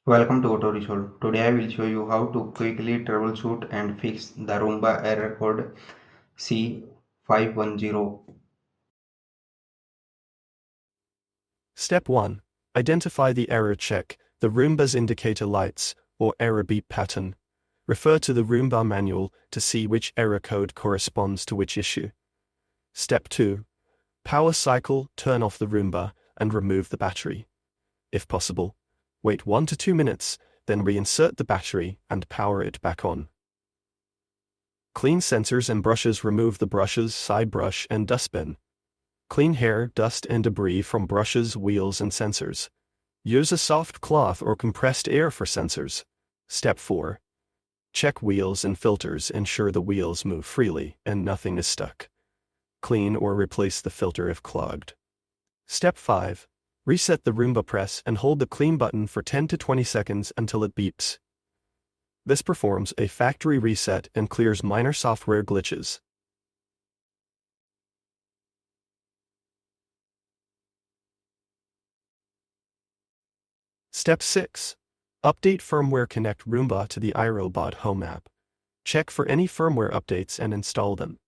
Welcome to Auto. Today I will show you how to quickly troubleshoot and fix the Roomba error code C510. Step 1. Identify the error. Check the Roomba's indicator lights or error beep pattern. Refer to the Roomba manual to see which error code corresponds to which issue. Step 2. Power cycle, turn off the Roomba and remove the battery. If possible, wait 1 to 2 minutes, then reinsert the battery and power it back on. Clean sensors and brushes. Remove the brushes, side brush and dustbin. Clean hair, dust and debris from brushes, wheels and sensors. Use a soft cloth or compressed air for sensors. Step 4. Check wheels and filters. Ensure the wheels move freely and nothing is stuck. Clean or replace the filter if clogged. Step 5. Reset the Roomba. Press and hold the clean button for 10 to 20 seconds until it beeps. This performs a factory reset and clears minor software glitches. Step 6. Update firmware. Connect Roomba to the iRobot Home app. Check for any firmware updates and install them.